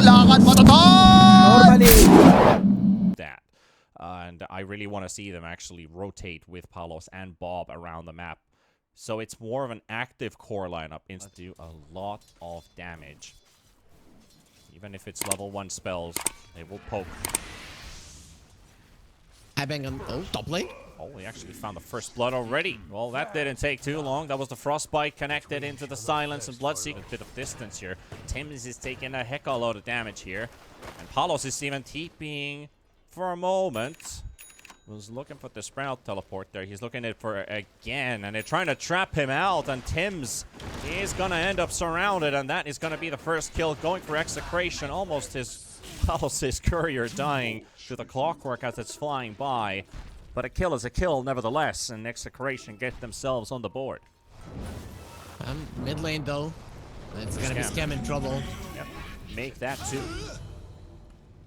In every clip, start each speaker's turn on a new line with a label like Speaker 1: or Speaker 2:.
Speaker 1: lakad matatag!
Speaker 2: Normally.
Speaker 3: That. And I really want to see them actually rotate with Palos and Bob around the map. So it's more of an active core lineup. It's do a lot of damage. Even if it's level 1 spells, they will poke.
Speaker 1: I bang on. Oh, top lane.
Speaker 3: Oh, we actually found the first blood already. Well, that didn't take too long. That was the Frostbite connected into the Silence and Bloodseek. A bit of distance here. Tims is taking a heck of a load of damage here. And Palos is even TPing for a moment. Was looking for the Sprout teleport there. He's looking at for again. And they're trying to trap him out. And Tims is going to end up surrounded. And that is going to be the first kill. Going for Execration. Almost his Palos' courier dying to the clockwork as it's flying by. But a kill is a kill, nevertheless, and Execration get themselves on the board.
Speaker 1: Mid lane, though. It's gonna be Scam in trouble.
Speaker 3: Yep, make that too.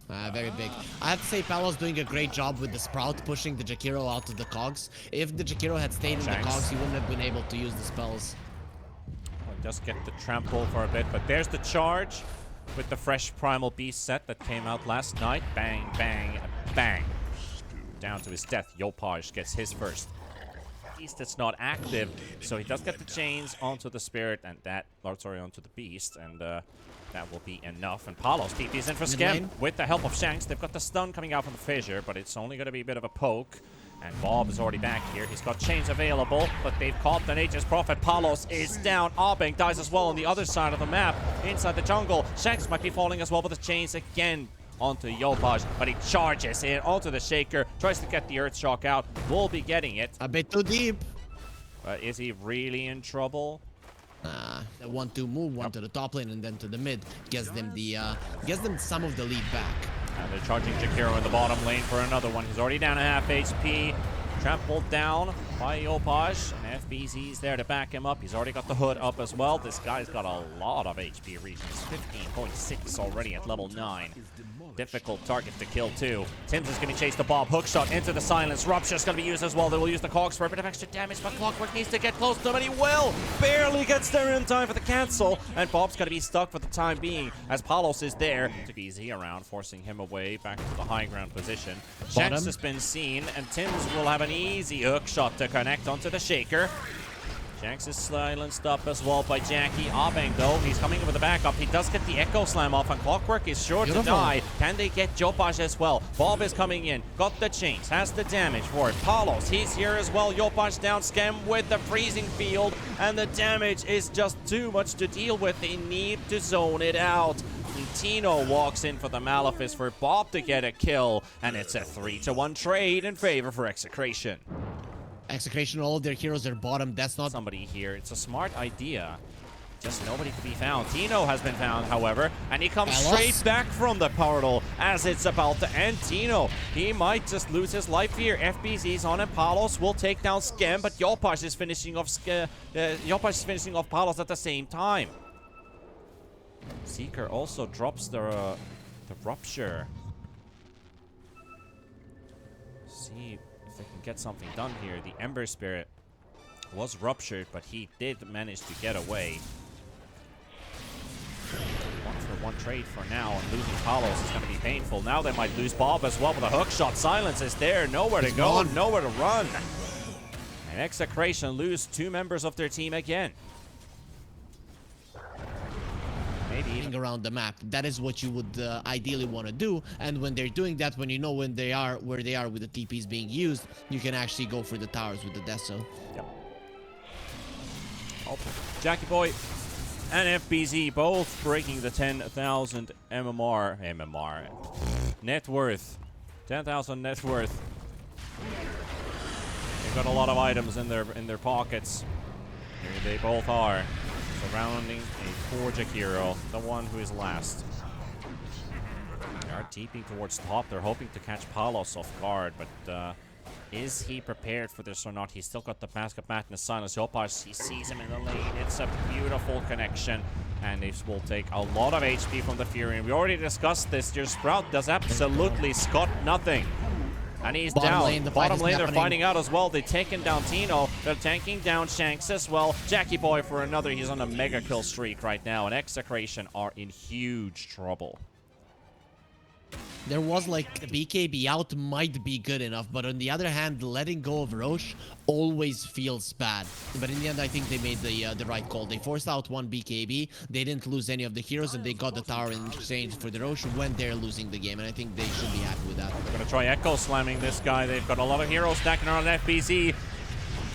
Speaker 1: Very big. I have to say, Palos doing a great job with the Sprout, pushing the Jakiro out of the cogs. If the Jakiro had stayed in the cogs, he wouldn't have been able to use the spells.
Speaker 3: Well, just get the trample for a bit, but there's the charge with the fresh Primal Beast set that came out last night. Bang, bang, bang. Down to his death. Yopaj gets his first. Beast that's not active, so he does get the chains onto the spirit and that, onto the beast, and that will be enough. And Palos TP's in for Scam with the help of Shanks. They've got the stun coming out from the fissure, but it's only going to be a bit of a poke. And Bob is already back here. He's got chains available, but they've caught the Nature's Prophet. Palos is down. Arbeng dies as well on the other side of the map, inside the jungle. Shanks might be falling as well, but the chains again onto Yopaj, but he charges in onto the Shaker, tries to get the Earth Shock out, will be getting it.
Speaker 1: A bit too deep.
Speaker 3: But is he really in trouble?
Speaker 1: The 1-2 move, one to the top lane and then to the mid, gets them some of the lead back.
Speaker 3: And they're charging Jakiro in the bottom lane for another one. He's already down a half HP. Trampled down by Yopaj, and FBZ's there to back him up. He's already got the hood up as well. This guy's got a lot of HP regions. 15.6 already at level 9. Difficult target to kill too. Tims is going to chase the Bob. Hookshot into the Silence. Rupture's going to be used as well. They will use the cogs for a bit of extra damage, but Clockwork needs to get close to him, and he will! Barely gets there in time for the cancel, and Bob's going to be stuck for the time being as Palos is there. Took easy around, forcing him away back to the high ground position. Shanks has been seen, and Tims will have an easy hookshot to connect onto the Shaker. Shanks is silenced up as well by Jackie. Arbeng, though, he's coming in with a backup. He does get the Echo Slam off, and Clockwork is sure to die. Can they get Yopaj as well? Bob is coming in, got the chains, has the damage for it. Palos, he's here as well. Yopaj down, Scam with the freezing field, and the damage is just too much to deal with. They need to zone it out. And Tino walks in for the Malefice for Bob to get a kill, and it's a 3-1 trade in favor for Execration.
Speaker 1: Execration, all of their heroes are bottom. That's not
Speaker 3: somebody here. It's a smart idea. Just nobody to be found. Tino has been found, however, and he comes straight back from the portal as it's about to end. Tino, he might just lose his life here. FBZ's on him. Palos will take down Scam, but Yopaj is finishing off Palos at the same time. Seeker also drops the Rupture. See if they can get something done here. The Ember Spirit was ruptured, but he did manage to get away. 1-for-1 trade for now, and losing Palos is going to be painful. Now they might lose Bob as well with a hookshot. Silence is there, nowhere to go, nowhere to run. And Execration lose 2 members of their team again. Maybe
Speaker 1: around the map. That is what you would ideally want to do, and when they're doing that, when you know where they are with the TPs being used, you can actually go for the towers with the Deso.
Speaker 3: Yep. Oh, Jackie Boy and FBZ both breaking the 10,000 MMR net worth. 10,000 net worth. They've got a lot of items in their pockets. Here they both are, surrounding a poor Jakiro, the one who is last. They are TPing towards top. They're hoping to catch Palos off guard, but is he prepared for this or not? He's still got the Mask of Madness Silence. Yopaj, he sees him in the lane. It's a beautiful connection, and this will take a lot of HP from the Fury. We already discussed this. Your Sprout does absolutely scot nothing. And he's down. Bottom lane, they're finding out as well. They've taken down Tino. They're tanking down Shanks as well. Jackie Boy for another. He's on a mega kill streak right now. And Execration are in huge trouble.
Speaker 1: there was like the BKB out might be good enough, but on the other hand, letting go of Roche always feels bad. But in the end, I think they made the right call. They forced out one BKB, they didn't lose any of the heroes, and they got the tower in exchange for the Roche when they're losing the game, and I think they should be happy with that.
Speaker 3: They're gonna try Echo slamming this guy. They've got a lot of heroes stacking around FBZ.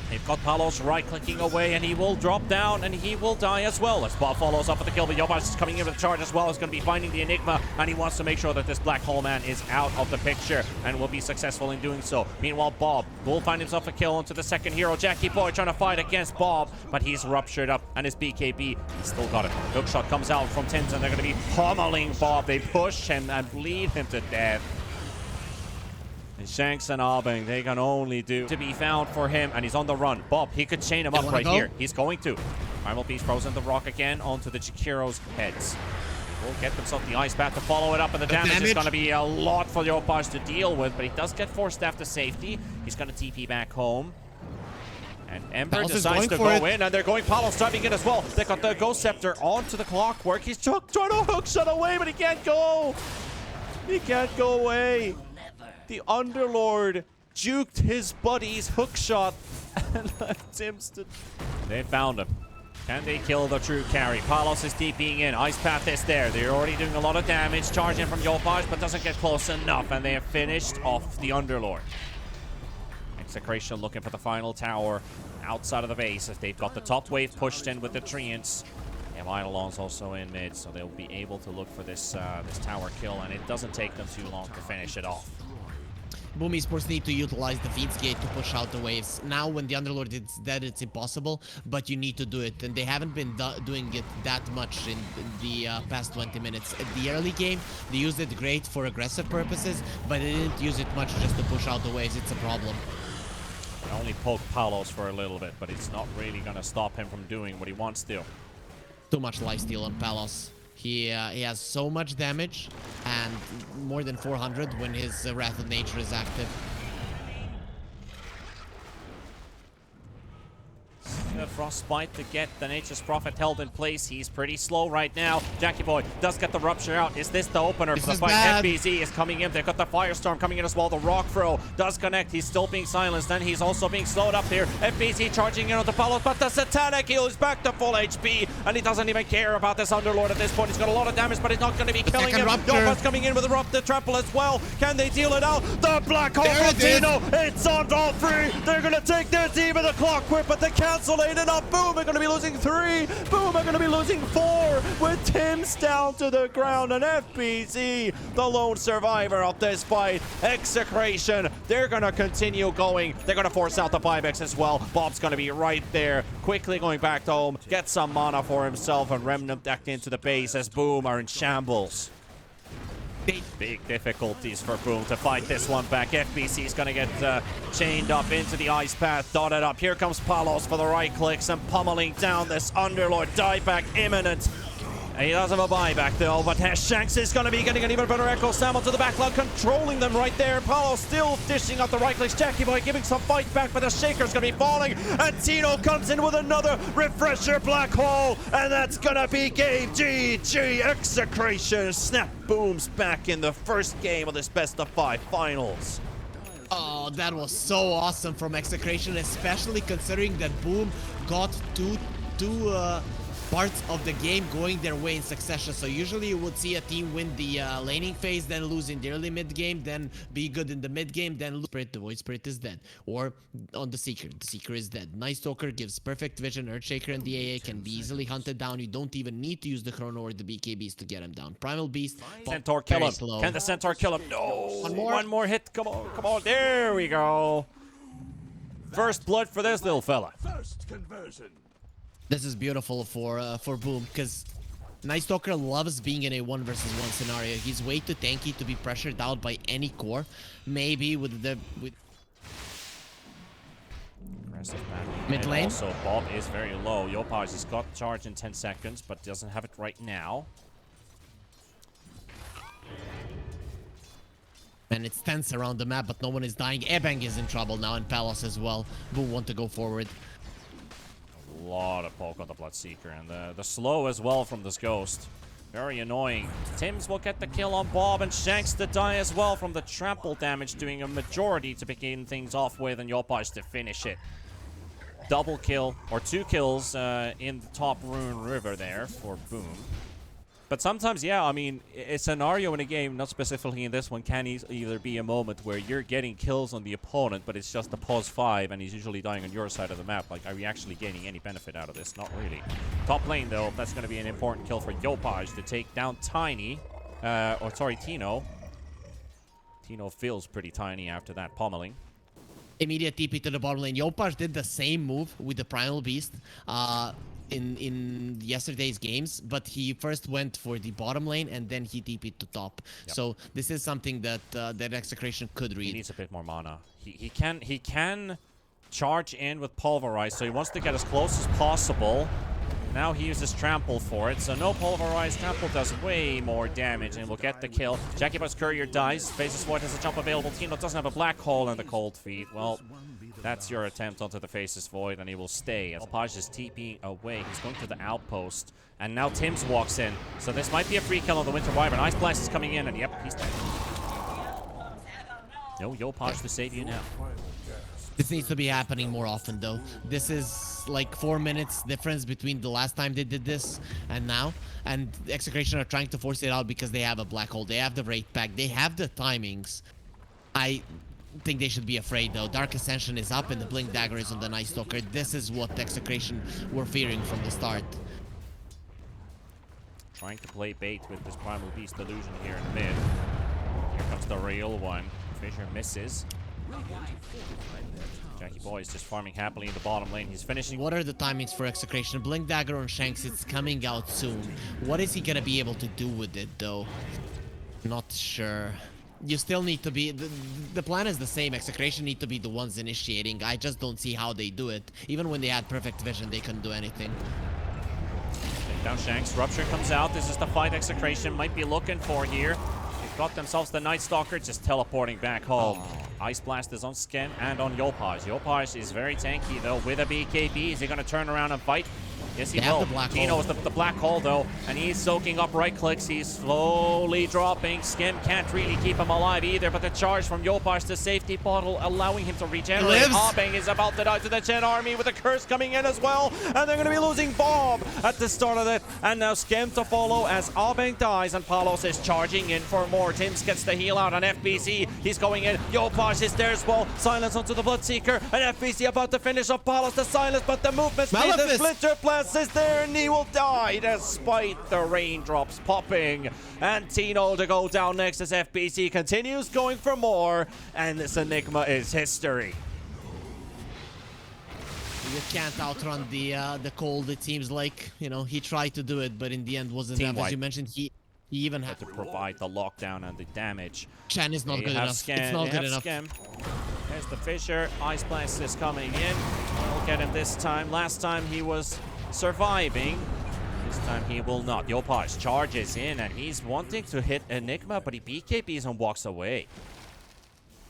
Speaker 3: They've got Palos right-clicking away, and he will drop down, and he will die as well. As Bob follows up with the kill, but Yobaz is coming in with the charge as well. He's going to be finding the Enigma, and he wants to make sure that this Black Hole Man is out of the picture, and will be successful in doing so. Meanwhile, Bob will find himself a kill onto the second hero. Jackie Boy trying to fight against Bob, but he's ruptured up, and his BKB, he's still got it. Hookshot comes out from Tins, and they're going to be pummeling Bob. They push him and bleed him to death. And Shanks and Abeng, they can only do to be found for him, and he's on the run. Bob, he could chain him up right here. He's going to. Primal Beast frozen the rock again onto the Jakiro's heads. Will get themselves the ice path to follow it up, and the damage is going to be a lot for Yopaj to deal with, but he does get forced staff to safety. He's going to TP back home. And Ember decides to go in, and they're going Palos driving in as well. They got the Ghost Scepter onto the clockwork. He's trying to hookshot away, but he can't go. He can't go away. The Underlord juked his buddy's hookshot and left him to... They found him. Can they kill the true carry? Palos is TPing in. Ice Path is there. They're already doing a lot of damage. Charging from Yopaj, but doesn't get close enough. And they have finished off the Underlord. Execration looking for the final tower outside of the base. If they've got the top wave pushed in with the Treants. Yeah, Eidolon's also in mid, so they'll be able to look for this this tower kill. And it doesn't take them too long to finish it off.
Speaker 1: Boom Esports need to utilize the Feeds Gate to push out the waves. Now when the Underlord is dead, it's impossible, but you need to do it. And they haven't been doing it that much in the past 20 minutes. At the early game, they used it great for aggressive purposes, but they didn't use it much just to push out the waves. It's a problem.
Speaker 3: I only poke Palos for a little bit, but it's not really going to stop him from doing what he wants to.
Speaker 1: Too much lifesteal on Palos. He has so much damage and more than 400 when his Wrath of Nature is active.
Speaker 3: Frostbite to get the Nature's Prophet held in place. He's pretty slow right now. Jackie Boy does get the rupture out. Is this the opener for the fight? FBZ is coming in. They've got the Firestorm coming in as well. The Rock Throw does connect. He's still being silenced, and he's also being slowed up here. FBZ charging in on the Palos, but the Satanic Heal is back to full HP, and he doesn't even care about this Underlord at this point. He's got a lot of damage, but he's not going to be killing him. Yopa's coming in with a Rupture Trample as well. Can they deal it out? The Black Hole from Tino. It's on all three. They're going to take their team with a Clockwork, but they cancel it enough. Boom, are going to be losing 3. Boom, are going to be losing 4 with Tim's down to the ground. And FBZ, the lone survivor of this fight. Execration, they're going to continue going. They're going to force out the 5x as well. Bob's going to be right there, quickly going back to home, get some mana for himself, and Remnant decked into the base as Boom are in shambles. Big difficulties for Boom to fight this one back. FBC is going to get chained up into the ice path, dotted up. Here comes Palos for the right clicks and pummeling down this Underlord. Dieback imminent. And he does have a buyback though, but Shanks is going to be getting an even better Echo Slam onto the backlog, controlling them right there. Palos still dishing out the right clicks. Jackie Boy giving some fight back, but the Shaker's going to be falling. And Tino comes in with another refresher Black Hole, and that's going to be game GG. Execration snap Booms back in the first game of this best of 5 finals.
Speaker 1: Oh, that was so awesome from Execration, especially considering that Boom got two parts of the game going their way in succession. So usually you would see a team win the laning phase, then lose in the early mid game, then be good in the mid game, then lose. The Void Spirit is dead. Or on the Seeker is dead. Night Stalker gives perfect vision. Earthshaker and the AA can be easily hunted down. You don't even need to use the Chrono or the BKBs to get him down. Primal Beast.
Speaker 3: Centaur kill him. Slow. Can the Centaur kill him? No. One more hit. Come on, come on. There we go. First blood for this little fella.
Speaker 2: First conversion.
Speaker 1: This is beautiful for Boom, because Night Stalker loves being in a 1 versus 1 scenario. He's way too tanky to be pressured out by any core. Maybe with
Speaker 3: aggressive battle.
Speaker 1: Mid lane.
Speaker 3: Also, Bob is very low. Yopaj has got charge in 10 seconds, but doesn't have it right now.
Speaker 1: And it's tense around the map, but no one is dying. Ebeng is in trouble now, and Palos as well. Boom want to go forward.
Speaker 3: A lot of poke on the Bloodseeker, and the slow as well from this Ghost. Very annoying. Tims will get the kill on Bob, and Shanks to die as well from the trample damage, doing a majority to begin things off with, and Yopaj to finish it. Double kill, or 2 kills in the top Rune River there for Boom. But sometimes, yeah, I mean, a scenario in a game, not specifically in this one, can either be a moment where you're getting kills on the opponent, but it's just a pause 5, and he's usually dying on your side of the map. Like, are we actually gaining any benefit out of this? Not really. Top lane, though, that's going to be an important kill for Yopaj to take down Tiny. Tino. Tino feels pretty tiny after that pommeling.
Speaker 1: Immediate TP to the bottom lane. Yopaj did the same move with the Primal Beast in yesterday's games, but he first went for the bottom lane and then he TP'd to top. Yep. So this is something that that Execration could read.
Speaker 3: He needs a bit more mana. He can charge in with Pulverize, so he wants to get as close as possible. Now he uses Trample for it, so no Pulverize. Trample does way more damage and will get the kill. Jackie-Bus Courier dies. Faces Void has a jump available. Tino doesn't have a Black Hole and the Cold Feet. Well, that's your attempt onto the Faces Void, and he will stay. As Paj is TPing away, he's going to the outpost. And now Tims walks in. So this might be a free kill on the Winter Wyvern. Ice Blast is coming in, and yep, he's dead. No Yopaj to save you now.
Speaker 1: This needs to be happening more often, though. This is like 4 minutes difference between the last time they did this and now. And Execration are trying to force it out because they have a Black Hole. They have the Wraith Pack. They have the timings. I think they should be afraid, though. Dark Ascension is up and the Blink Dagger is on the Night Stalker. This is what Execration were fearing from the start.
Speaker 3: Trying to play bait with this Primal Beast illusion here in mid. Here comes the real one. Fissure misses. Jackie Boy is just farming happily in the bottom lane. He's finishing.
Speaker 1: What are the timings for Execration? Blink Dagger on Shanks, it's coming out soon. What is he gonna be able to do with it, though? Not sure. You still need to be... The plan is the same. Execration need to be the ones initiating. I just don't see how they do it. Even when they had perfect vision, they couldn't do anything.
Speaker 3: Take down Shanks. Rupture comes out. This is the fight Execration might be looking for here. They've got themselves the Night Stalker, just teleporting back home. Ice Blast is on Scrim and on Yopaj. Yopaj is very tanky, though, with a BKB. Is he going to turn around and fight? Yes, he will. Tino is the Black Hole, though, and he's soaking up right clicks. He's slowly dropping. Scrim can't really keep him alive either, but the charge from Yopaj to safety bottle, allowing him to regenerate. Abeng is about to die to the Chen army with a curse coming in as well, and they're going to be losing Bob at the start of it. And now Scrim to follow as Abeng dies, and Palos is charging in for more. Tims gets the heal out on FBC. He's going in. Yopaj is there as well. Silence onto the Bloodseeker, and FBC about to finish off Palos to silence, but the movement speed, the Splinter Blast is there, and he will die despite the raindrops popping. And Tino to go down next as FBC continues going for more, and this Enigma is history.
Speaker 1: You can't outrun the cold, it seems like. You know, he tried to do it, but in the end wasn't enough. As you mentioned, he even had
Speaker 3: to provide the lockdown and the damage.
Speaker 1: Chen is not good enough. It's not good enough.
Speaker 3: Scrim. There's the Fissure. Ice Blast is coming in. We'll get him this time. Last time he was surviving. This time he will not. Yopaj charges in, and he's wanting to hit Enigma, but he BKBs and walks away.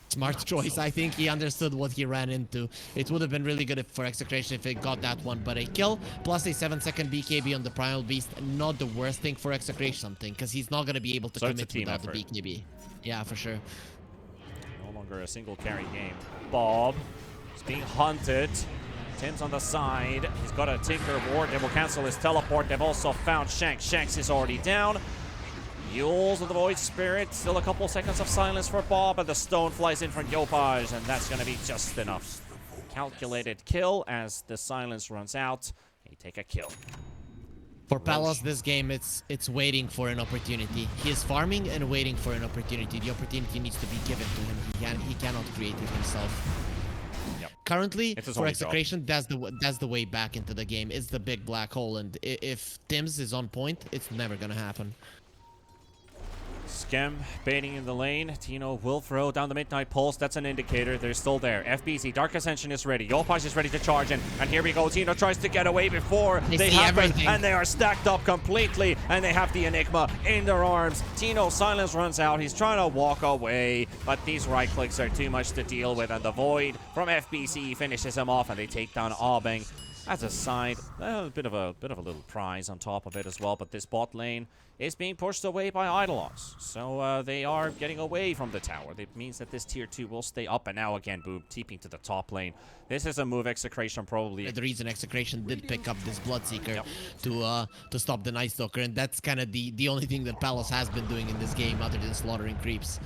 Speaker 1: Smart choice. I think he understood what he ran into. It would have been really good for Execration if it got that one, but a kill plus a 7-second BKB on the Primal Beast, not the worst thing for Execration, because he's not going to be able to commit without the BKB. Yeah, for sure.
Speaker 3: No longer a single carry game. Bob is being hunted. Tim's on the side. He's got a Tinker Ward. They will cancel his teleport. They've also found Shanks. Shanks is already down. Mules of the Void Spirit. Still a couple seconds of silence for Bob, and the stone flies in from Yopaj, and that's going to be just enough. Calculated kill as the silence runs out. He take a kill.
Speaker 1: For Palos, this game, it's waiting for an opportunity. He is farming and waiting for an opportunity. The opportunity needs to be given to him. He cannot create it himself.
Speaker 3: Yep.
Speaker 1: Currently, for Execration, that's the way back into the game. It's the big black hole, and if Tims is on point, it's never gonna happen.
Speaker 3: Scrim baiting in the lane. Tino will throw down the Midnight Pulse. That's an indicator. They're still there. FBC, Dark Ascension is ready. Yopaj is ready to charge in. And here we go. Tino tries to get away before they happen. And they are stacked up completely. And they have the Enigma in their arms. Tino, silence runs out. He's trying to walk away. But these right clicks are too much to deal with. And the Void from FBC finishes him off. And they take down Abeng. as a side, a bit of a little prize on top of it as well. But this bot lane is being pushed away by Eidolons, so they are getting away from the tower. It means that this tier 2 will stay up, and now again, Boom TPing to the top lane. This is a move Execration probably.
Speaker 1: The reason Execration did pick up this Bloodseeker to stop the Night Stalker, and that's kind of the only thing that Palos has been doing in this game other than slaughtering creeps.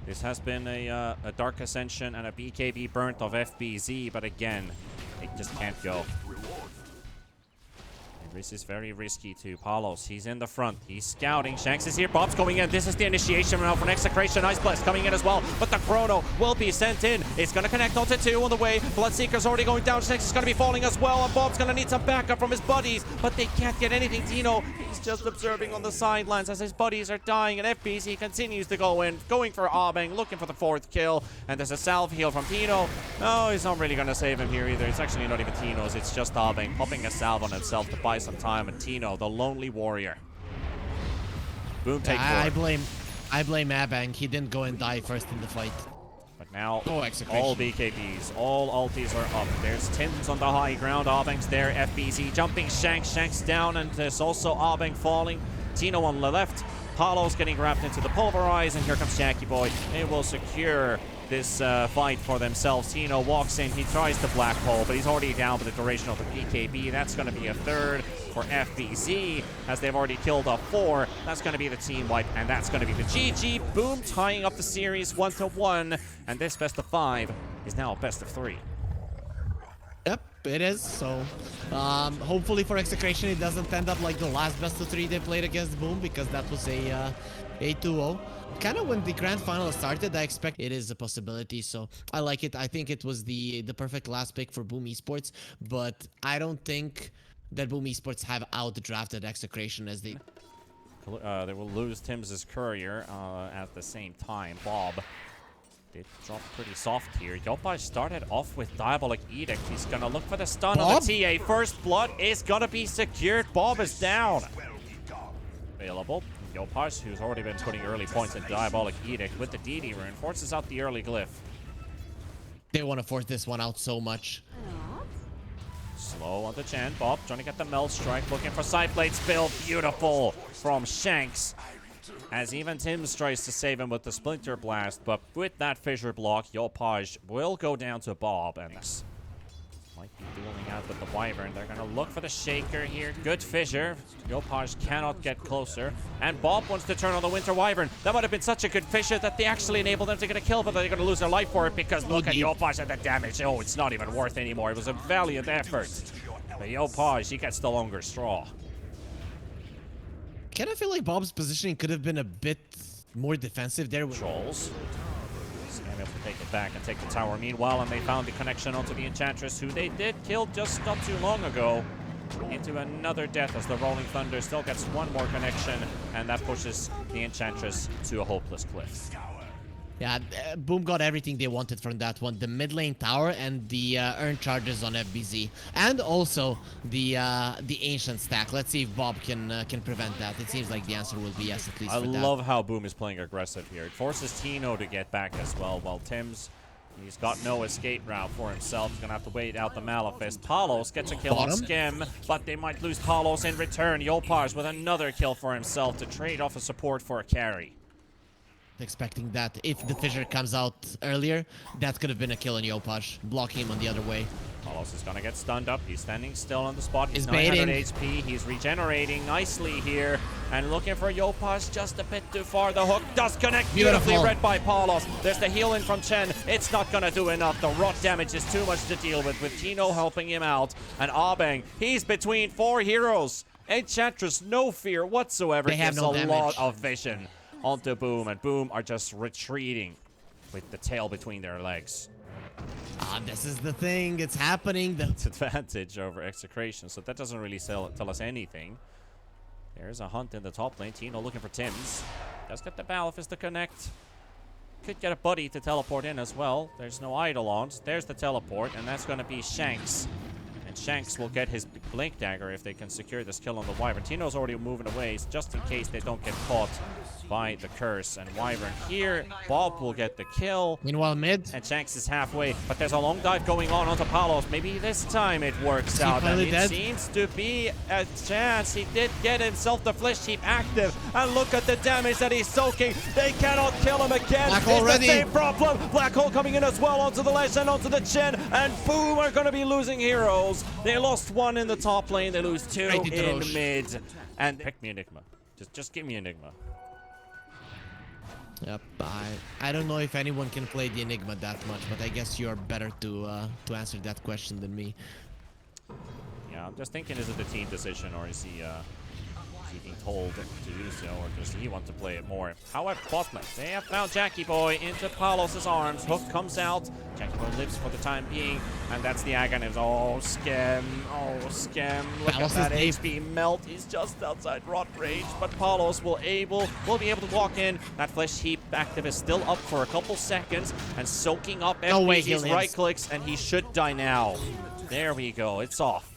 Speaker 3: This has been a Dark Ascension and a BKB burnt of FBZ, but again, it just can't go. This is very risky to Palos. He's in the front. He's scouting. Shanks is here. Bob's going in. This is the initiation now for an Execration. Ice Blast coming in as well. But the Chrono will be sent in. It's going to connect onto 2 on the way. Bloodseeker's already going down. Shanks is going to be falling as well. And Bob's going to need some backup from his buddies. But they can't get anything. Tino, he's just observing on the sidelines as his buddies are dying. And FBZ continues to go in. Going for Abeng. Looking for the 4th kill. And there's a salve heal from Tino. No, he's not really going to save him here either. It's actually not even Tino's. It's just Abeng popping a salve on himself to buy some time, and Tino, the lonely warrior. Boom, take 4.
Speaker 1: I blame Abang. He didn't go and die first in the fight.
Speaker 3: But now,
Speaker 1: Execration.
Speaker 3: all BKBs, all ultis are up. There's Tims on the high ground. Abeng's there. FBZ jumping. Shanks down, and there's also Abeng falling. Tino on the left. Palos getting wrapped into the pulverize, and here comes Jackie Boy. They will secure this fight for themselves. Tino walks in, he tries the black hole, but he's already down for the duration of the BKB. That's going to be a 3rd for FBZ, as they've already killed off 4. That's going to be the team wipe, and that's going to be the GG. Boom, tying up the series 1-1, and this best of 5 is now a best of 3.
Speaker 1: Yep, it is. So, hopefully for Execration, it doesn't end up like the last best of 3 they played against Boom, because that was a 2-0. Kind of when the grand final started, I expect it is a possibility, so I like it. I think it was the perfect last pick for Boom Esports, but I don't think that Boom Esports have outdrafted Execration as they...
Speaker 3: They will lose Tim's courier at the same time. Bob did drop pretty soft here. Yopai started off with Diabolic Edict. He's going to look for the stun on the TA. First blood is going to be secured. Bob is down. Available. Yopash, who's already been putting early points in Diabolic Edict with the DD rune, forces out the early glyph.
Speaker 1: They want to force this one out so much.
Speaker 3: Slow on the Chen. Bob trying to get the Melt Strike, looking for Sideblade spill. Beautiful from Shanks. As even Tims tries to save him with the Splinter Blast, but with that Fissure block, Yopaj will go down to Bob, and this might be dueling out with the Wyvern. They're going to look for the Shaker here. Good Fissure. Yopaj cannot get closer. And Bob wants to turn on the Winter Wyvern. That would have been such a good Fissure that they actually enabled them to get a kill, but they're going to lose their life for it because look at Yopaj and the damage. Oh, it's not even worth anymore. It was a valiant effort. But Yopaj, he gets the longer straw.
Speaker 1: Kind of feel like Bob's positioning could have been a bit more defensive there.
Speaker 3: Trolls. Able to take it back and take the tower. Meanwhile, and they found the connection onto the Enchantress, who they did kill just not too long ago, into another death as the Rolling Thunder still gets one more connection, and that pushes the Enchantress to a hopeless cliff.
Speaker 1: Yeah, Boom got everything they wanted from that one. The mid lane tower and the earn charges on FBZ. And also the ancient stack. Let's see if Bob can prevent that. It seems like the answer will be yes, at least for that.
Speaker 3: I love how Boom is playing aggressive here. It forces Tino to get back as well, while Tims, he's got no escape route for himself. He's going to have to wait out the Malefice. Palos gets a kill on Scrim, but they might lose Palos in return. Yopaj with another kill for himself to trade off a support for a carry.
Speaker 1: Expecting that if the Fissure comes out earlier, that could have been a kill on Yopaj, blocking him on the other way.
Speaker 3: Palos is going to get stunned up. He's standing still on the spot. He's
Speaker 1: baiting.
Speaker 3: 900 HP. He's regenerating nicely here and looking for Yopaj just a bit too far. The hook does connect beautifully. Read by Palos. There's the heal in from Chen. It's not going to do enough. The rot damage is too much to deal with Tino helping him out. And Abeng, he's between 4 heroes. Enchantress, no fear whatsoever.
Speaker 1: They have
Speaker 3: gets
Speaker 1: no
Speaker 3: a
Speaker 1: damage.
Speaker 3: lot of vision onto Boom, and Boom are just retreating with the tail between their legs.
Speaker 1: This is the thing. It's happening.
Speaker 3: It's advantage over Execration, so that doesn't really tell us anything. There's a hunt in the top lane. Tino looking for Tims. Does get the Malefice to connect. Could get a buddy to teleport in as well. There's no Eidolons. There's the teleport, and that's going to be Shanks. And Shanks will get his Blink Dagger if they can secure this kill on the Wyvern. Tino's already moving away just in case they don't get caught by the Curse and Wyvern here. Bob will get the kill.
Speaker 1: Meanwhile, mid.
Speaker 3: And Shanks is halfway, but there's a long dive going on onto Palos. Maybe this time it works out. And it
Speaker 1: dead?
Speaker 3: seems to be a chance. He did get himself the Flesh Heap active. And look at the damage that he's soaking. They cannot kill him again.
Speaker 1: Black Hole
Speaker 3: it's
Speaker 1: ready.
Speaker 3: the same problem. Black Hole coming in as well onto the Lesh and onto the Chen. And boom, are going to be losing heroes. They lost one in the top lane. They lose two in mid. And pick me Enigma. Just give me Enigma.
Speaker 1: Yep, I don't know if anyone can play the Enigma that much, but I guess you're better to answer that question than me.
Speaker 3: Yeah, I'm just thinking, is it a team decision, or is he being told to do so, or does he want to play it more? However, bottom lane, they have found Jackie Boy into Palos' arms. Hook comes out. Jackie Boy lives for the time being, and that's the Agonist. Oh, Scrim. Oh, Scrim. Look at that HP melt. He's just outside rot range, but Palos will be able to walk in. That Flesh Heap active is still up for a couple seconds and soaking up FBZ's right clicks, and he should die now. There we go. It's off.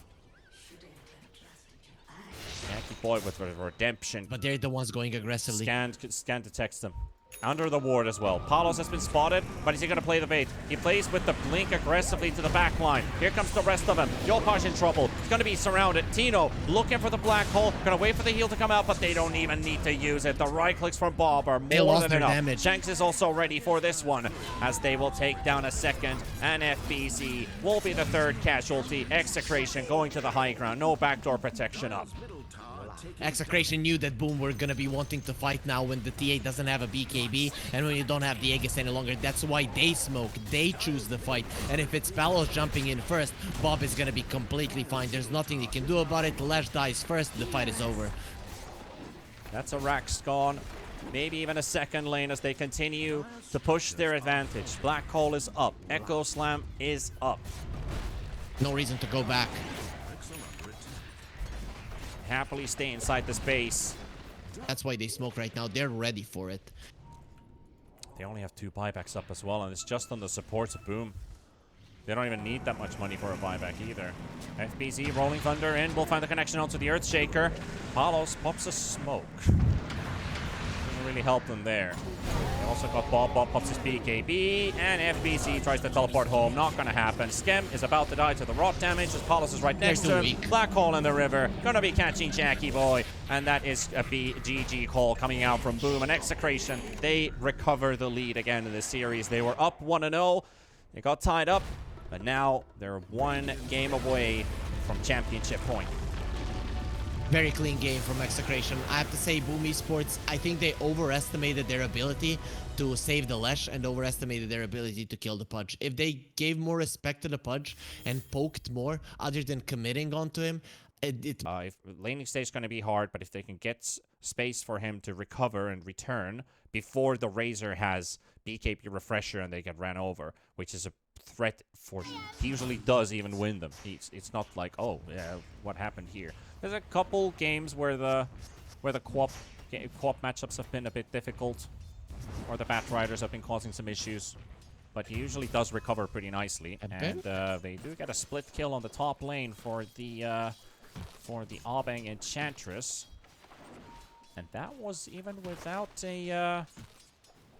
Speaker 3: Jackie Boy with redemption.
Speaker 1: But they're the ones going aggressively.
Speaker 3: Scan detects them. Under the ward as well. Palos has been spotted, but is he going to play the bait? He plays with the blink aggressively to the back line. Here comes the rest of them. Yopaj in trouble. He's going to be surrounded. Tino looking for the black hole. Going to wait for the heal to come out, but they don't even need to use it. The right clicks from Bob are more than enough.
Speaker 1: Damage.
Speaker 3: Shanks is also ready for this one, as they will take down a second, and FBZ will be the third casualty. Execration going to the high ground. No backdoor protection up.
Speaker 1: Execration knew that Boom were gonna be wanting to fight now when the TA doesn't have a BKB and when you don't have the Aegis any longer. That's why they smoke. They choose the fight. And if it's Palos jumping in first, Bob is gonna be completely fine. There's nothing he can do about it. Lash dies first, the fight is over.
Speaker 3: That's a Rax gone. Maybe even a second lane as they continue to push their advantage. Black Hole is up. Echo Slam is up.
Speaker 1: No reason to go back.
Speaker 3: Happily stay inside the space.
Speaker 1: That's why they smoke right now. They're ready for it.
Speaker 3: They only have 2 buybacks up as well, and it's just on the supports of Boom. They don't even need that much money for a buyback either. FBZ rolling thunder in. We'll find the connection onto the Earthshaker. Palos pops a smoke. Doesn't really help them there. They also got Bob. Bob pops his BKB, and FBZ tries to teleport home. Not gonna happen. Scrim is about to die to the rot damage as Palos is right next to him. Black Hole in the river. Gonna be catching Jackie Boy. And that is a BGG call coming out from Boom. And Execration, they recover the lead again in this series. They were up 1-0. They got tied up, but now they're 1 game away from championship point.
Speaker 1: Very clean game from Execration. I have to say, Boom Esports, I think they overestimated their ability to save the Lesh and overestimated their ability to kill the Pudge. If they gave more respect to the Pudge and poked more, other than committing onto him, if
Speaker 3: laning stage is going to be hard, but if they can get space for him to recover and return before the Razor has BKB refresher and they get ran over, which is a threat for he usually does even win them. It's not like, oh yeah, what happened here. There's a couple games where the co-op matchups have been a bit difficult, or the Bat Riders have been causing some issues, but he usually does recover pretty nicely. And they do get a split kill on the top lane for the Abeng Enchantress, and that was even without a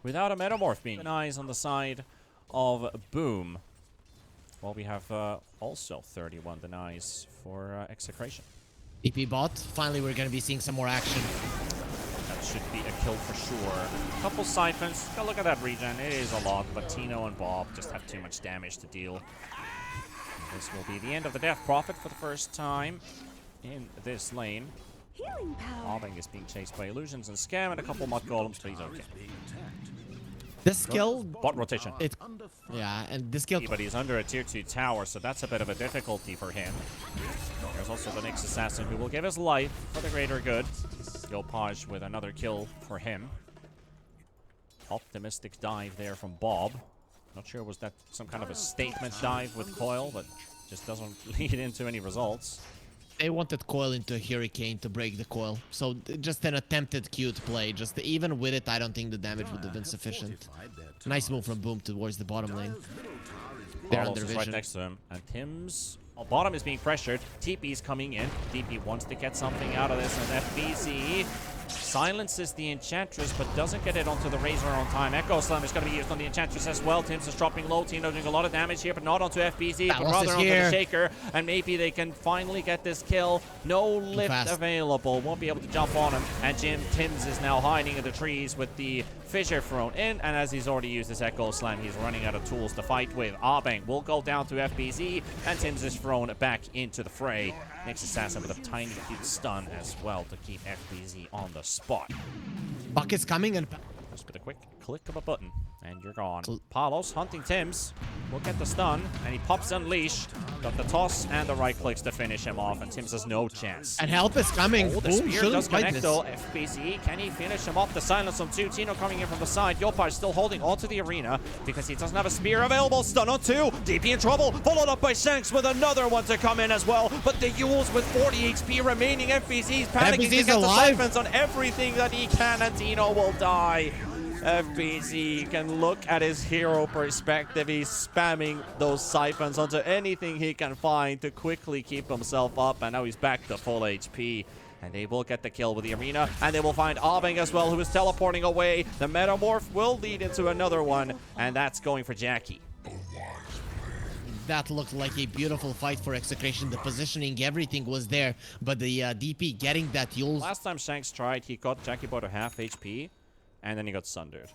Speaker 3: Metamorph being eyes on the side of Boom. Well, we have also 31 denies for Execration.
Speaker 1: EP bot, finally we're gonna be seeing some more action.
Speaker 3: That should be a kill for sure. Couple siphons. Go look at that regen. It is a lot, but Tino and Bob just have too much damage to deal. And this will be the end of the Death Prophet for the first time in this lane. Abeng is being chased by Illusions and Scam and a couple Mud Golems, but he's okay.
Speaker 1: This skill...
Speaker 3: Bot rotation.
Speaker 1: Yeah, and this skill...
Speaker 3: But he's under a tier 2 tower, so that's a bit of a difficulty for him. There's also the Nyx Assassin, who will give his life for the greater good. Yopaj with another kill for him. Optimistic dive there from Bob. Not sure was that some kind of a statement dive with Coil, but just doesn't lead into any results.
Speaker 1: They wanted Coil into a Hurricane to break the Coil. So just an attempted cute play. Just even with it, I don't think the damage would have been sufficient. Nice move from Boom towards the bottom lane. They're under vision.
Speaker 3: Right next to him. And Tim's bottom is being pressured. TP's coming in. TP wants to get something out of this. And FBZ Silences the Enchantress, but doesn't get it onto the Razor on time. Echo Slam is going to be used on the Enchantress as well. Tims is dropping low. Tino doing a lot of damage here, but not onto FBZ, but rather onto the Shaker. And maybe they can finally get this kill. No lift available. Won't be able to jump on him. And Tims is now hiding in the trees with the Fissure thrown in. And as he's already used his Echo Slam, he's running out of tools to fight with. Abeng will go down to FBZ, and Tims is thrown back into the fray. Next Assassin with a tiny cute stun as well to keep FBZ on the spot.
Speaker 1: Bucket's coming and...
Speaker 3: Just with a quick click of a button, and you're gone. Palos hunting Tims. Will get the stun, and he pops Unleash. Got the toss and the right clicks to finish him off, and Tims has no chance.
Speaker 1: And help is coming.
Speaker 3: Oh, the spear does connect though. FBZ, can he finish him off? The silence on 2. Tino coming in from the side. Yopaj still holding onto the arena because he doesn't have a spear available. Stun on 2. DP in trouble. Followed up by Shanks with another one to come in as well. But the Yules with 40 HP remaining. FBZ's panicking to get the siphons on everything that he can, and Tino will die. FBZ can look at his hero perspective. He's spamming those siphons onto anything he can find to quickly keep himself up, and now he's back to full HP. And they will get the kill with the arena, and they will find Abeng as well, who is teleporting away. The Metamorph will lead into another one, and that's going for Jackie.
Speaker 1: That looked like a beautiful fight for Execration. The positioning, everything was there, but the DP getting that Yules.
Speaker 3: Last time Shanks tried, he got Jackie Boy to half HP. And then he got sundered.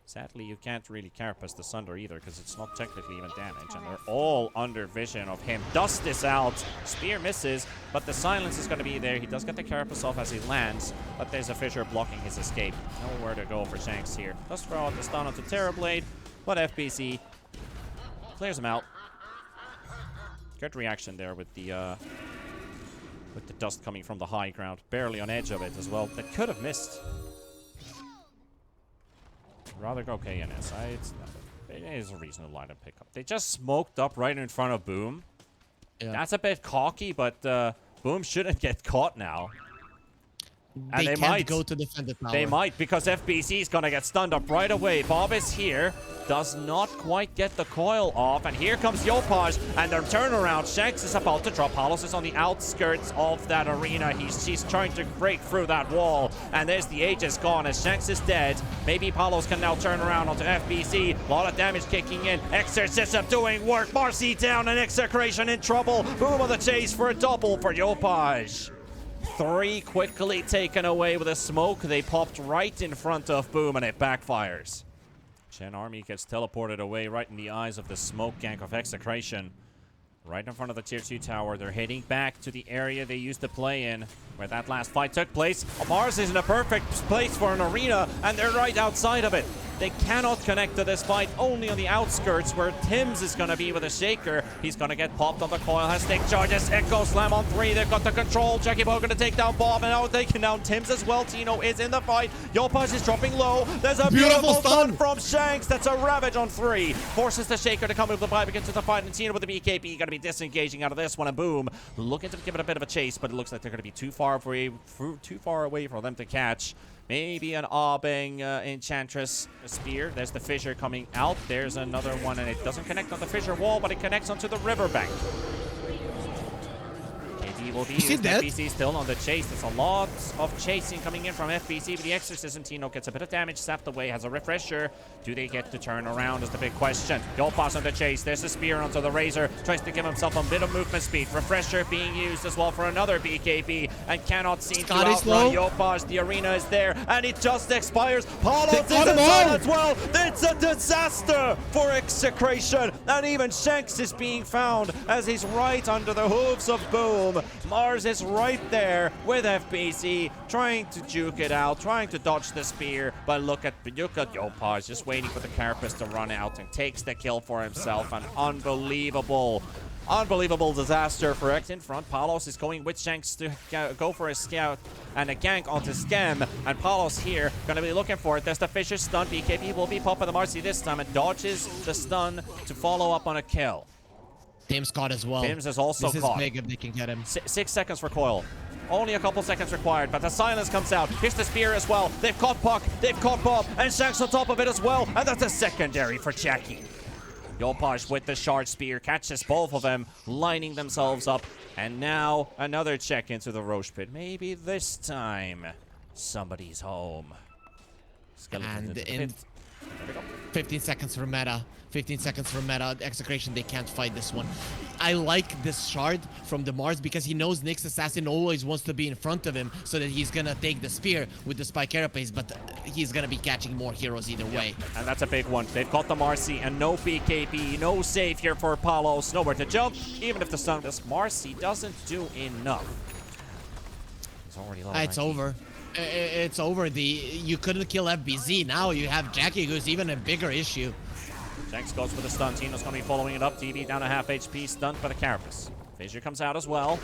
Speaker 3: Sadly, you can't really carapace the sunder either, because it's not technically even damage. And they're all under vision of him. Dust is out. Spear misses, but the silence is going to be there. He does get the carapace off as he lands, but there's a Fissure blocking his escape. Nowhere to go for Shanks here. Does throw out the stun onto Terrorblade, but FBC clears him out. Good reaction there with the dust coming from the high ground. Barely on edge of it as well. That could have missed. Rather go KNS. It is a reasonable line to pick up. They just smoked up right in front of Boom. Yeah. That's a bit cocky, but Boom shouldn't get caught now. And they might
Speaker 1: go to defend the tower.
Speaker 3: They might, because FBC is gonna get stunned up right away. Bob is here, does not quite get the coil off, and here comes Yopaj, and their turnaround. Shanks is about to drop. Palos is on the outskirts of that arena. She's trying to break through that wall, and there's the Aegis gone as Shanks is dead. Maybe Palos can now turn around onto FBC. A lot of damage kicking in. Exorcism doing work. Marcy down, and Execration in trouble. Boom on the chase for a double for Yopaj. 3 quickly taken away with a smoke. They popped right in front of Boom, and it backfires. Chen Army gets teleported away right in the eyes of the smoke gank of Execration. Right in front of the tier 2 tower. They're heading back to the area they used to play in, where that last fight took place. Mars is in a perfect place for an arena, and they're right outside of it. They cannot connect to this fight, only on the outskirts, where Tims is going to be with a Shaker. He's going to get popped on the coil, has stick charges, Echo Slam on 3. They've got the control. Jackie Boy going to take down Bob, and now taking down Tims as well. Tino is in the fight. Yopaj is dropping low. There's a beautiful stun from Shanks. That's a Ravage on 3. Forces the Shaker to come with the vibe into the fight, and Tino with the BKB going to be disengaging out of this one, and Boom looking to give it a bit of a chase, but it looks like they're going to be too far away for them to catch. Maybe an Abeng Enchantress spear. There's the Fissure coming out. There's another one, and it doesn't connect on the Fissure wall, but it connects onto the riverbank. KD will be used. FBC still on the chase. There's a lot of chasing coming in from FBC, but the Exorcism. Tino gets a bit of damage sapped away, has a refresher. Do they get to turn around is the big question. Yopaj on the chase. There's a spear onto the Razor. Tries to give himself a bit of movement speed. Refresher being used as well for another BKB, and cannot seem to outrun Yopaj. The arena is there, and it just expires. Palos is inside as well. It's a disaster for Execration, and even Shanks is being found as he's right under the hooves of Boom. Mars is right there with FBC, trying to juke it out, trying to dodge the spear, but look at Yopaj just waiting for the carapace to run out, and takes the kill for himself. An unbelievable disaster for X in front. Palos is going with Shanks to go for a scout and a gank onto Scrim, and Palos here going to be looking for it. There's the Fissure stun. BKB will be popping the Marcy this time, and dodges the stun to follow up on a kill.
Speaker 1: Tims caught as well.
Speaker 3: Tims is also caught.
Speaker 1: This is big if they can get him.
Speaker 3: 6 seconds for coil. Only a couple seconds required, but the silence comes out. Here's the spear as well. They've caught Puck, they've caught Bob, and Shanks on top of it as well. And that's a secondary for Jackie. Yopaj with the short spear catches both of them, lining themselves up. And now another check into the Roche pit. Maybe this time somebody's home. Skeleton
Speaker 1: And
Speaker 3: into the
Speaker 1: in
Speaker 3: pit. There we go.
Speaker 1: 15 seconds for meta. 15 seconds for meta. Execration, they can't fight this one. I like this shard from the Mars because he knows Nyx Assassin always wants to be in front of him so that he's gonna take the spear with the spike carapace, but he's gonna be catching more heroes either way.
Speaker 3: And that's a big one. They've got the Marcy and no BKB, no save here for Palos, nowhere to jump. Even if the stun, this Marcy doesn't do enough. He's already low.
Speaker 1: It's over. It's over. You couldn't kill FBZ. Now you have Jackie, who's even a bigger issue.
Speaker 3: Shanks goes for the stun. Tino's going to be following it up. TV down to half HP, stunned by the Carapace. Fissure comes out as well.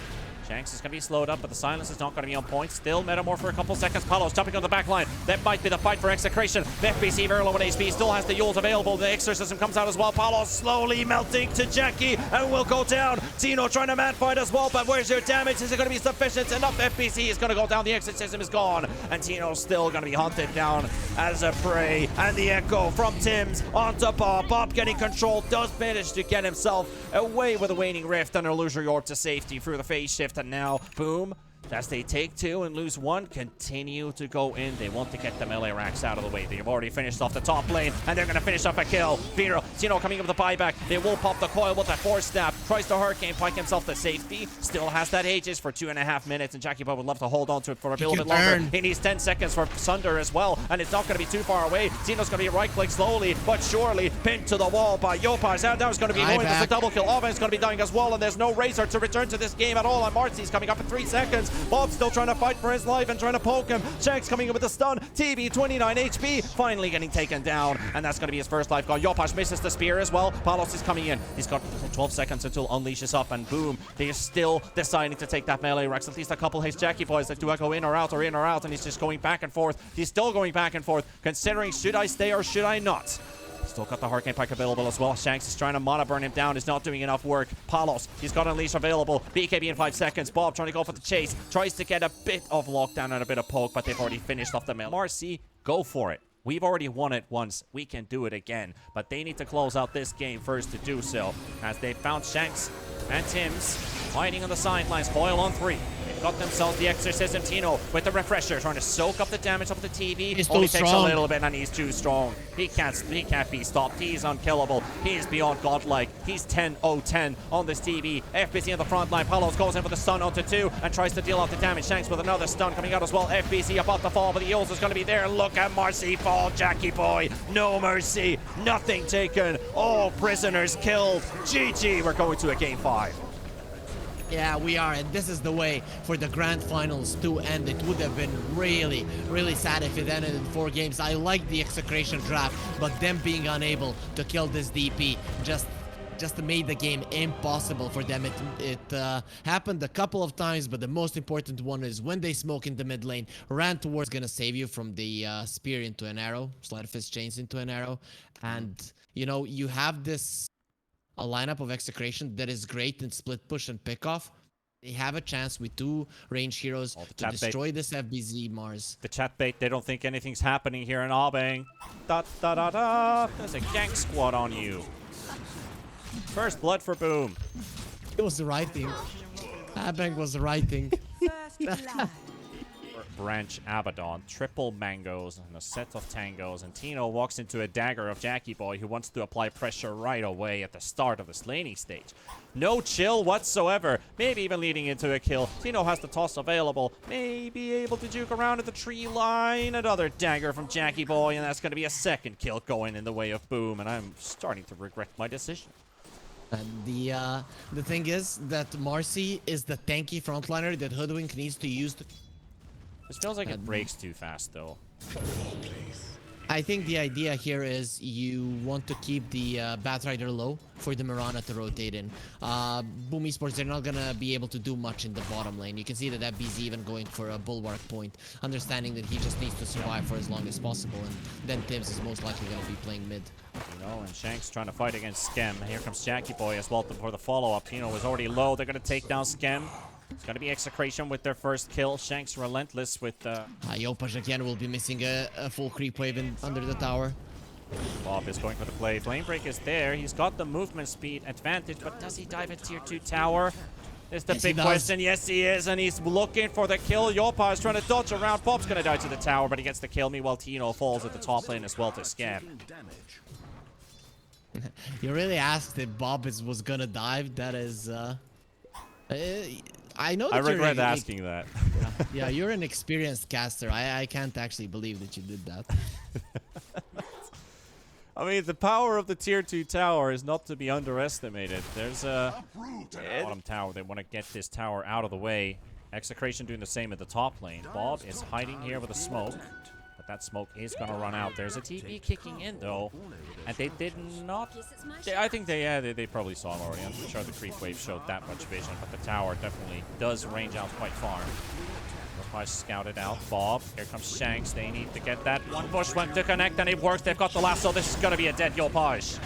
Speaker 3: Shanks is going to be slowed up, but the silence is not going to be on point. Still Metamorph for a couple seconds. Palos jumping on the back line. That might be the fight for Execration. FBC very low on HP. Still has the Yules available. The Exorcism comes out as well. Palos slowly melting to Jackie and will go down. Tino trying to man fight as well, but where's your damage? Is it going to be sufficient enough? FBC is going to go down. The Exorcism is gone. And Tino's still going to be hunted down as a prey. And the Echo from Tim's onto Bob. Bob getting control. Does manage to get himself away with a Waning Rift and Illusory Orb to safety through the phase shift. And now, boom, as they take two and lose one, continue to go in. They want to get the melee racks out of the way. They've already finished off the top lane, and they're going to finish off a kill. Vero, Tino coming up with the buyback. They will pop the coil with that force snap. Tries to Hurricane Pike himself to safety. Still has that Aegis for 2.5 minutes, and Jackie Boy would love to hold on to it for a little bit longer. He needs 10 seconds for Sunder as well, and it's not going to be too far away. Tino's going to be right-click slowly, but surely pinned to the wall by Yopaj. And now it's going to be going with the double kill. Oven's going to be dying as well, and there's no Razor to return to this game at all. And Marcy's coming up in 3 seconds. Bob's still trying to fight for his life and trying to poke him. Shanks coming in with a stun. TV 29 HP, finally getting taken down, and that's going to be his first life gone. Yopaj misses the spear as well. Palos is coming in. He's got 12 seconds until unleashes up, and boom, they are still deciding to take that melee Rex. At least a couple his Jackie boys that do I go in or out or in or out, and he's just going back and forth. He's still going back and forth, considering should I stay or should I not. Still got the Hurricane Pike available as well. Shanks is trying to mana burn him down. He's not doing enough work. Palos, he's got Unleash available. BKB in 5 seconds. Bob trying to go for the chase. Tries to get a bit of lockdown and a bit of poke, but they've already finished off the mill. Marcy, go for it. We've already won it once. We can do it again. But they need to close out this game first to do so, as they found Shanks and Tim's fighting on the sidelines. Coil on 3. They've got themselves the Exorcism. Tino with the refresher, trying to soak up the damage of the TV.
Speaker 1: He's
Speaker 3: Only
Speaker 1: too
Speaker 3: takes
Speaker 1: strong.
Speaker 3: a little bit, and he's too strong. He can't be stopped. He's unkillable. He's beyond godlike. He's 10-0-10 on this TV. FBC on the front line. Palos goes in for the stun onto 2 and tries to deal out the damage. Shanks with another stun coming out as well. FBC about to fall, but the Yules is going to be there. Look at Marcy fall. Jackie Boy, no mercy. Nothing taken. All prisoners killed. GG. We're going to a game 5.
Speaker 1: Yeah, we are, and this is the way for the grand finals to end. It would have been really, really sad if it ended in 4 games. I like the Execration draft, but them being unable to kill this DP just made the game impossible for them. It happened a couple of times, but the most important one is when they smoke in the mid lane, ran towards gonna save you from the spear into an arrow, Sleight of Fist chains into an arrow, and you know, you have this a lineup of Execration that is great in split push and pick off. They have a chance with 2 range heroes to destroy this FBZ Mars.
Speaker 3: The chat bait, they don't think anything's happening here in Albang. Da da da da. There's a gank squad on you. First blood for Boom.
Speaker 1: It was the right thing. Abang was the right thing.
Speaker 3: Branch Abaddon, triple mangoes, and a set of tangos, and Tino walks into a dagger of Jackie Boy, who wants to apply pressure right away at the start of this laning stage. No chill whatsoever, maybe even leading into a kill. Tino has the toss available, may be able to juke around at the tree line. Another dagger from Jackie Boy, and that's going to be a second kill going in the way of Boom, and I'm starting to regret my decision.
Speaker 1: And the thing is that Marcy is the tanky frontliner that Hoodwink needs to use to...
Speaker 3: This feels like it breaks too fast, though.
Speaker 1: I think the idea here is you want to keep the Batrider low for the Mirana to rotate in. Boom Esports, they're not gonna be able to do much in the bottom lane. You can see that FBZ even going for a Bulwark point, understanding that he just needs to survive for as long as possible, and then Tibbs is most likely gonna be playing mid.
Speaker 3: You know, and Shanks trying to fight against Schem. Here comes Jackie Boy as well for the follow-up. Tino was already low. They're gonna take down Schem. It's going to be Execration with their first kill. Shanks relentless with...
Speaker 1: Yopaj again will be missing a full creep wave under the tower.
Speaker 3: Bob is going for the play. Flame Break is there. He's got the movement speed advantage, but does he dive at tier 2 tower? Is the big question. Yes, he is, and he's looking for the kill. Yopa is trying to dodge around. Bob's going to die to the tower, but he gets the kill. Meanwhile, Tino falls at the top lane as well to Scam.
Speaker 1: You really asked if Bob was going to dive. That is... I know that
Speaker 3: I regret asking that.
Speaker 1: Yeah, you're an experienced caster. I can't actually believe that you did that.
Speaker 3: I mean, the power of the tier 2 tower is not to be underestimated. There's a bottom tower. They want to get this tower out of the way. Execration doing the same at the top lane. Bob is hiding here with a smoke, but that smoke is going to run out. There's a TP kicking in, though, and they did not... I think they probably saw him already. I'm not sure the creep wave showed that much vision, but the tower definitely does range out quite far. Yopai scouted out. Bob. Here comes Shanks. They need to get that one bushwhack to connect, and it works. They've got the lasso. This is going to be a dead Yopai.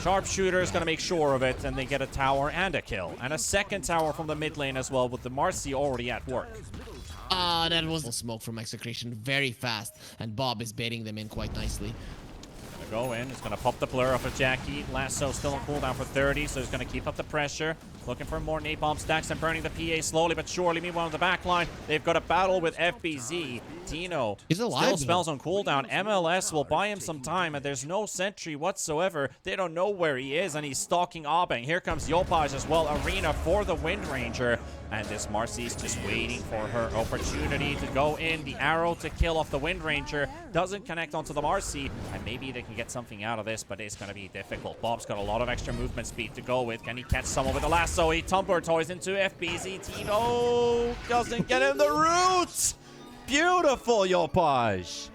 Speaker 3: Sharpshooter is going to make sure of it, and they get a tower and a kill. And a second tower from the mid lane as well, with the Marcy already at work.
Speaker 1: That was a smoke from Execration very fast, and Bob is baiting them in quite nicely.
Speaker 3: Gonna go in. It's gonna pop the blur off of Jackie. Lasso still on cooldown for 30, so he's gonna keep up the pressure. Looking for more napalm stacks and burning the PA slowly but surely. Meanwhile, in the back line, they've got a battle with FBZ. Tino
Speaker 1: he's alive,
Speaker 3: still spells on cooldown. MLS will buy him some time, and there's no sentry whatsoever. They don't know where he is, and he's stalking Abeng. Here comes Yopaj as well. Arena for the Wind Ranger. And this Marcy's just waiting for her opportunity to go in. The arrow to kill off the Wind Ranger doesn't connect onto the Marcy, and maybe they can get something out of this, but it's going to be difficult. Bob's got a lot of extra movement speed to go with. Can he catch someone with the lasso? He tumbler toys into FBZ. Tino doesn't get in the roots. Beautiful, Yopaj.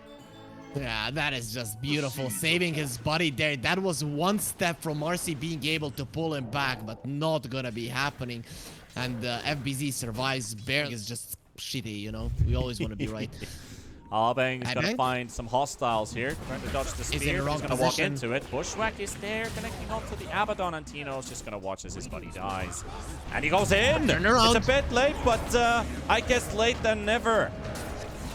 Speaker 1: Yeah, that is just beautiful. Saving his body there. That was one step from Marcy being able to pull him back, but not gonna be happening. And FBZ survives barely. It's just shitty, you know? We always want to be right.
Speaker 3: Abeng's gonna find some hostiles here. Trying to dodge the spear. He's gonna walk into it. Bushwhack is there, connecting onto the Abaddon, and Tino's just gonna watch as his buddy dies. And he goes in!
Speaker 1: Turn around.
Speaker 3: It's a bit late, but I guess late than never.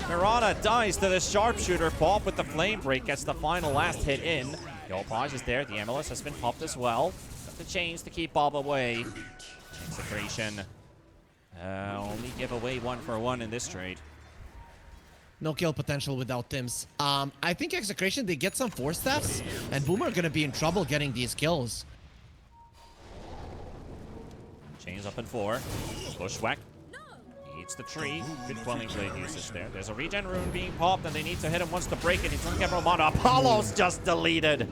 Speaker 3: Mirana dies to the sharpshooter. Bob with the flame break gets the final last hit in. Yopaj is there. The MLS has been popped as well. Got the chains to keep Bob away. Execration only give away 1-for-1 in this trade.
Speaker 1: No kill potential without Tims. I think Execration, they get some 4-steps, and Boomer are gonna be in trouble getting these kills.
Speaker 3: Chains up in 4. Bushwhack eats the tree. Good quelling blade usage there. There's a regen rune being popped, and they need to hit him once to break it. He doesn't get Romana. Apollo's just deleted.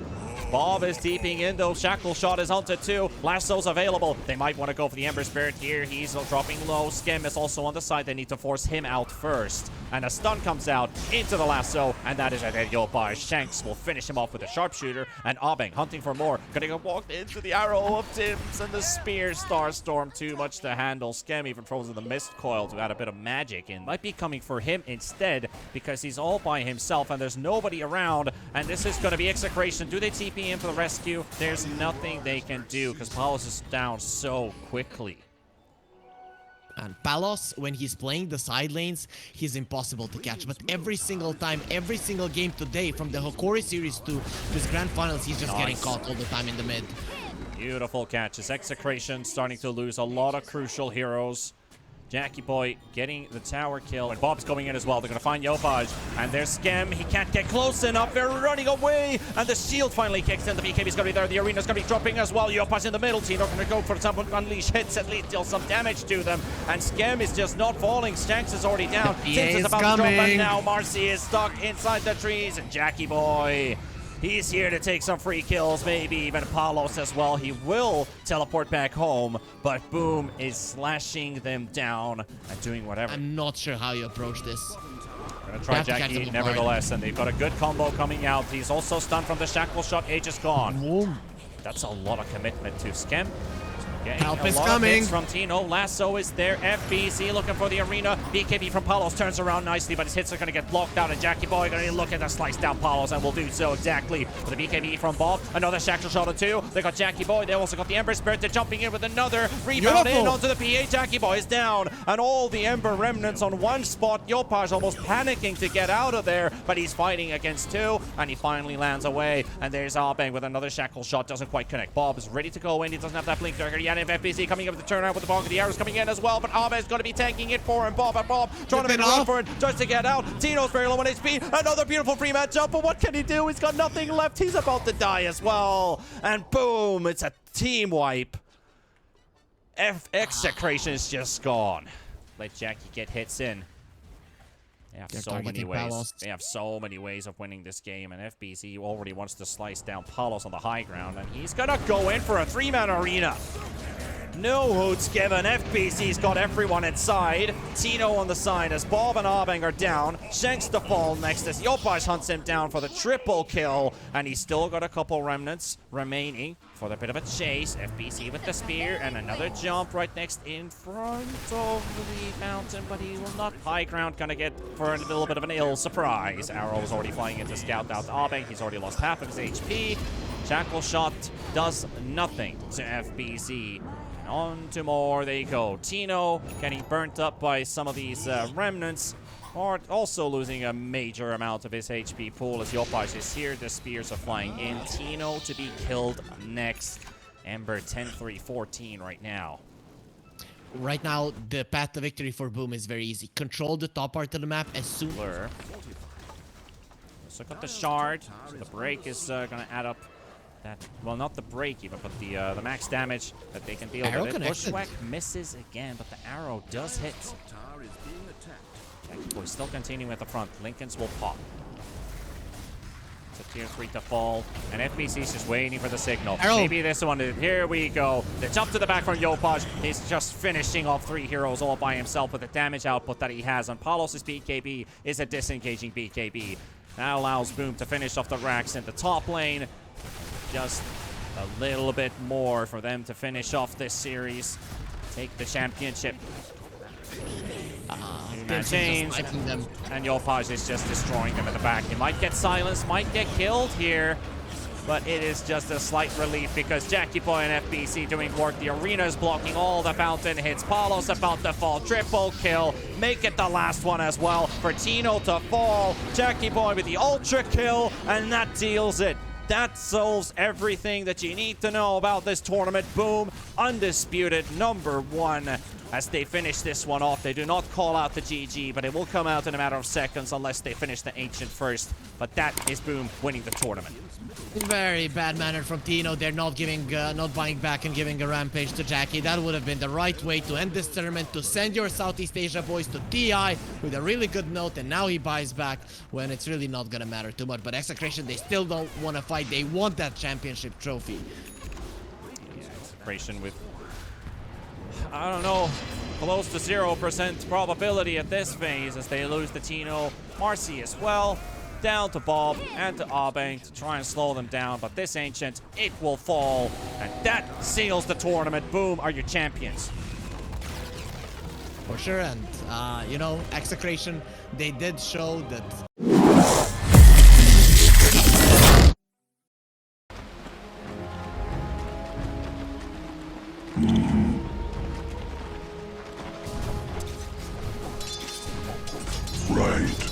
Speaker 3: Bob is deeping in, though. Shackle shot is onto 2. Lasso's available. They might want to go for the Ember Spirit here. He's dropping low. Skim is also on the side. They need to force him out first. And a stun comes out into the lasso, and that is a dead Yopai. Shanks will finish him off with a sharpshooter, and Abeng hunting for more. Gonna get walked into the arrow of Tims, and the spear Starstorm too much to handle. Skim even throws in the mist coil to add a bit of magic in. Might be coming for him instead, because he's all by himself, and there's nobody around, and this is gonna be Execration. Do they TP in for the rescue? There's nothing they can do, because Palos is down so quickly.
Speaker 1: And Palos, when he's playing the side lanes, he's impossible to catch. But every single time, every single game today, from the Hokori series to this grand finals, he's just getting caught all the time in the mid.
Speaker 3: Beautiful catches. Execration starting to lose a lot of crucial heroes. Jackie Boy getting the tower kill, and Bob's going in as well. They're going to find Yopaj, and there's Skem. He can't get close enough. They're running away, and the shield finally kicks in. The BKB's going to be there. The arena's going to be dropping as well. Yopaj in the middle. Tino going to go for some unleash hits, at least deal some damage to them, and Skem is just not falling. Shanks is already down. Tims is about to drop, and now Marcy is stuck inside the trees, and Jackie Boy, he's here to take some free kills, maybe even Palos as well. He will teleport back home, but Boom is slashing them down and doing whatever.
Speaker 1: I'm not sure how you approach this.
Speaker 3: Gonna try Jackie nevertheless, and they've got a good combo coming out. He's also stunned from the shackle shot. Age is gone.
Speaker 1: Boom.
Speaker 3: That's a lot of commitment to Skem. He's gonna Getting
Speaker 1: Help
Speaker 3: a
Speaker 1: is
Speaker 3: lot
Speaker 1: coming.
Speaker 3: of hits from Tino. Lasso is there. FBC looking for the arena. BKB from Palos turns around nicely, but his hits are going to get blocked out. And Jackie Boy going to look at the slice down Palos, and will do so exactly. For the BKB from Bob. Another shackle shot or two. They got Jackie Boy. They also got the Ember Spirit. They're jumping in with another rebound in onto the PA. Jackie Boy is down. And all the Ember remnants on one spot. Yopaj almost panicking to get out of there, but he's fighting against two, and he finally lands away. And there's Arbeng with another shackle shot. Doesn't quite connect. Bob is ready to go in. He doesn't have that blink dagger yet. FBC coming up with the turnaround with the ball. The arrows coming in as well, but Arbeng's going to be tanking it for him. Bob trying to make a run for it. Tries to get out. Tino's very low on HP. Another beautiful free match jump, but what can he do? He's got nothing left. He's about to die as well. And boom, it's a team wipe. Execration is just gone. Let Jackie get hits in. They have so many ways.
Speaker 1: Palos.
Speaker 3: They have so many ways of winning this game, and FBC already wants to slice down Palos on the high ground, and he's gonna go in for a 3-man arena. No hoots given. FBC's got everyone inside. Tino on the side as Bob and Arbeng are down. Shanks to fall next as Yopaj hunts him down for the triple kill, and he's still got a couple remnants remaining for the bit of a chase. FBC with the spear and another jump right next in front of the mountain, but he will not. High ground gonna get for a little bit of an ill surprise. Arrow is already flying in to scout out Arbeng. He's already lost half of his HP. Shackle shot does nothing to FBC. On to more they go. Tino getting burnt up by some of these remnants, or also losing a major amount of his HP pool as Yopaj is here. The spears are flying in. Tino to be killed next. Ember 10-3-14 right now.
Speaker 1: Right now, the path to victory for Boom is very easy. Control the top part of the map as soon.
Speaker 3: Blur. So got the shard. So the break is going to add up. That, well, not the break even, but the max damage that they can deal with. Bushwhack misses again, but the arrow does hit. We're still continuing at the front. Lincolns will pop. It's a tier 3 to fall, and FBC's just waiting for the signal.
Speaker 1: Arrow.
Speaker 3: Maybe this one. Here we go. The jump to the back from Yopaj. He's just finishing off 3 heroes all by himself with the damage output that he has. And Palos' BKB is a disengaging BKB. That allows Boom to finish off the racks in the top lane. Just a little bit more for them to finish off this series. Take the championship. Chains, and Yopaj is just destroying them at the back. He might get silenced, might get killed here, but it is just a slight relief because Jackie Boy and FBC doing work. The arena is blocking all the fountain hits. Palos about to fall. Triple kill. Make it the last one as well for Tino to fall. Jackie Boy with the ultra kill, and that deals it. That solves everything that you need to know about this tournament. Boom, undisputed #1 as they finish this one off. They do not call out the GG, but it will come out in a matter of seconds unless they finish the Ancient first. But that is Boom winning the tournament.
Speaker 1: Very bad manner from Tino. They're not giving, not buying back and giving a rampage to Jackie. That would have been the right way to end this tournament, to send your Southeast Asia boys to TI with a really good note, and now he buys back when it's really not gonna matter too much. But Execration, they still don't want to fight. They want that championship trophy.
Speaker 3: Yeah, Execration with, I don't know, close to 0% probability at this phase as they lose to Tino. Marcy as well. Down to Bob and to Arbeng to try and slow them down, but this Ancient, it will fall, and that seals the tournament. Boom are your champions.
Speaker 1: For sure, and you know, Execration, they did show that.
Speaker 2: Right.